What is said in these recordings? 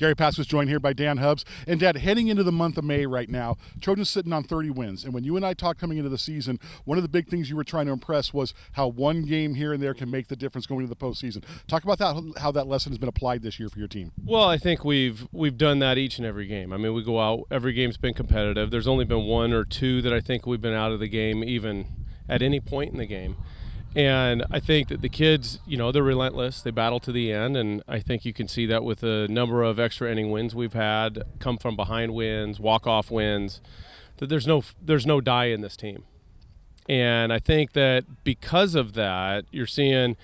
Gary Pass was joined here by Dan Hubbs. And Dad, heading into the month of May right now, Trojans sitting on 30 wins. And when you and I talked coming into the season, one of the big things you were trying to impress was how one game here and there can make the difference going into the postseason. Talk about that, how that lesson has been applied this year for your team. Well, I think we've done that each and every game. I mean, we go out, every game's been competitive. There's only been one or two that I think we've been out of the game even at any point in the game. And I think that the kids, they're relentless. They battle to the end, and I think you can see that with the number of extra inning wins we've had, come from behind wins, walk-off wins, that there's no die in this team. And I think that because of that, you're seeing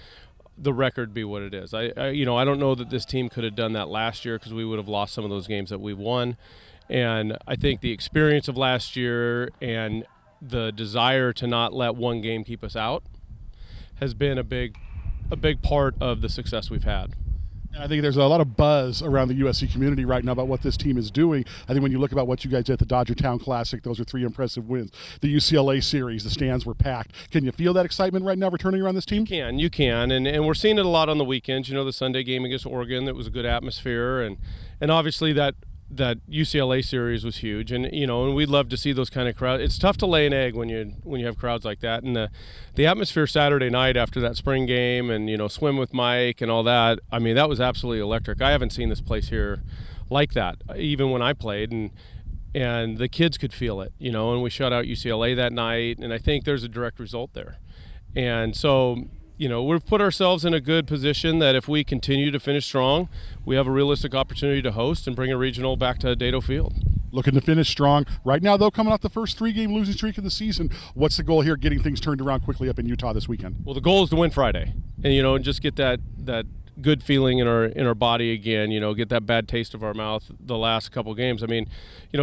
the record be what it is. I don't know that this team could have done that last year because we would have lost some of those games that we've won. And I think the experience of last year and the desire to not let one game keep us out has been a big part of the success we've had. And I think there's a lot of buzz around the USC community right now about what this team is doing. I think when you look about what you guys did at the Dodger Town Classic, those are 3 impressive wins. The UCLA series, the stands were packed. Can you feel that excitement right now returning around this team? You can. And we're seeing it a lot on the weekends. The Sunday game against Oregon, that was a good atmosphere. And obviously that UCLA series was huge, and and we'd love to see those kind of crowds. It's tough to lay an egg when you have crowds like that, and the atmosphere Saturday night after that spring game, and swim with Mike and all that. I mean, that was absolutely electric. I haven't seen this place here like that, even when I played, and the kids could feel it, and we shut out UCLA that night, and I think there's a direct result there, and so. We've put ourselves in a good position that if we continue to finish strong, we have a realistic opportunity to host and bring a regional back to Dato Field. Looking to finish strong. Right now, though, coming off the first 3-game losing streak of the season, what's the goal here, getting things turned around quickly up in Utah this weekend? Well, the goal is to win Friday and, just get that good feeling in our body again, get that bad taste of our mouth the last couple games. I mean,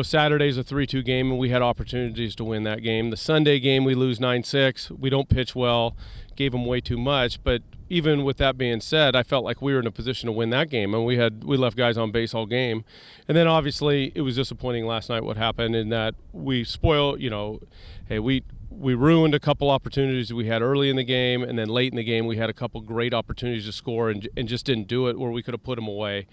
Saturday's a 3-2 game, and we had opportunities to win that game. The Sunday game, we lose 9-6. We don't pitch well, gave them way too much. But even with that being said, I felt like we were in a position to win that game, and we left guys on base all game. And then obviously it was disappointing last night what happened in that we spoiled, hey, we ruined a couple opportunities we had early in the game, and then late in the game we had a couple great opportunities to score and just didn't do it where we could have put them away.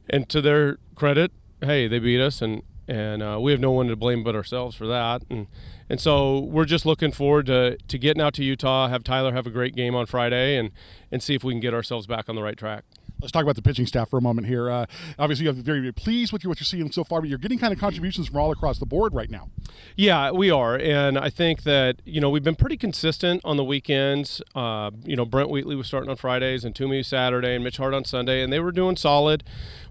And to their credit, hey, they beat us, and we have no one to blame but ourselves for that. And so we're just looking forward to getting out to Utah, have Tyler have a great game on Friday, and see if we can get ourselves back on the right track. Let's talk about the pitching staff for a moment here. Obviously, you're very, very pleased with what you're seeing so far, but you're getting kind of contributions from all across the board right now. Yeah, we are, and I think that we've been pretty consistent on the weekends. Brent Wheatley was starting on Fridays, and Toomey Saturday, and Mitch Hart on Sunday, and they were doing solid.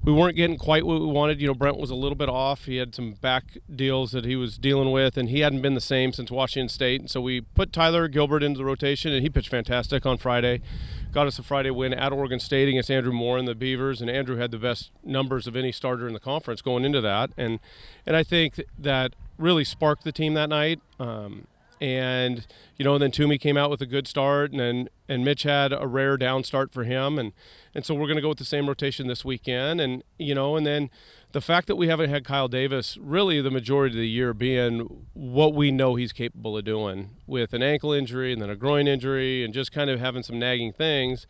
We weren't getting quite what we wanted. Brent was a little bit off. He had some back deals that he was dealing with, and he hadn't been the same since Washington State. And so we put Tyler Gilbert into the rotation, and he pitched fantastic on Friday. Got us a Friday win at Oregon State against Andrew Moore and the Beavers, and Andrew had the best numbers of any starter in the conference going into that. And I think that really sparked the team that night. And then Toomey came out with a good start, and Mitch had a rare down start for him, and so we're going to go with the same rotation this weekend, and then the fact that we haven't had Kyle Davis really the majority of the year being what we know he's capable of doing with an ankle injury and then a groin injury and just kind of having some nagging things,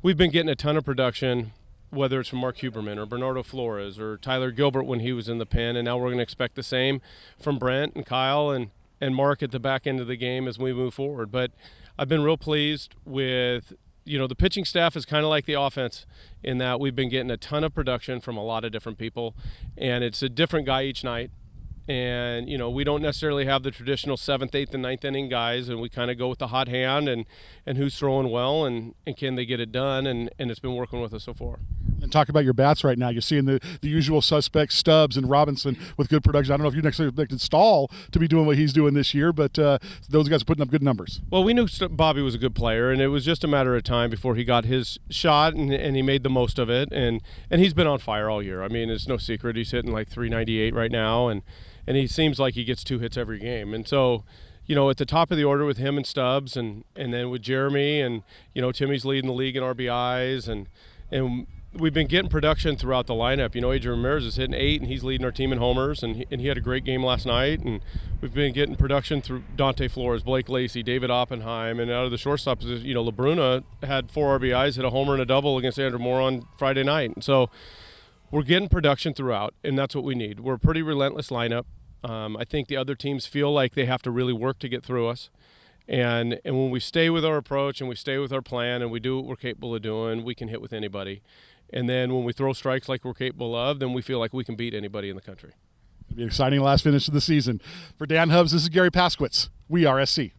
we've been getting a ton of production, whether it's from Mark Huberman or Bernardo Flores or Tyler Gilbert when he was in the pen, and now we're going to expect the same from Brent and Kyle and Mark at the back end of the game as we move forward. But I've been real pleased with, the pitching staff is kind of like the offense in that we've been getting a ton of production from a lot of different people, and it's a different guy each night. And, we don't necessarily have the traditional 7th, 8th, and 9th inning guys, and we kind of go with the hot hand and who's throwing well and can they get it done, and it's been working with us so far. And talk about your bats right now. You're seeing the usual suspects, Stubbs and Robinson, with good production. I don't know if you necessarily expected Stahl to be doing what he's doing this year, but those guys are putting up good numbers. Well, we knew Bobby was a good player, and it was just a matter of time before he got his shot, and he made the most of it. And he's been on fire all year. I mean, it's no secret. He's hitting like 398 right now, and he seems like he gets 2 hits every game. And so, at the top of the order with him and Stubbs, and then with Jeremy, and Timmy's leading the league in RBIs, and we've been getting production throughout the lineup. Adrian Ramirez is hitting 8, and he's leading our team in homers, and he had a great game last night. And we've been getting production through Dante Flores, Blake Lacey, David Oppenheim, and out of the shortstop position, LaBruna had 4 RBIs, hit a homer and a double against Andrew Moore on Friday night. And so we're getting production throughout, and that's what we need. We're a pretty relentless lineup. I think the other teams feel like they have to really work to get through us. And when we stay with our approach and we stay with our plan and we do what we're capable of doing, we can hit with anybody. And then when we throw strikes like we're capable of, then we feel like we can beat anybody in the country. It'll be an exciting last finish of the season. For Dan Hubbs, this is Gary Paskowitz. WeAreSC.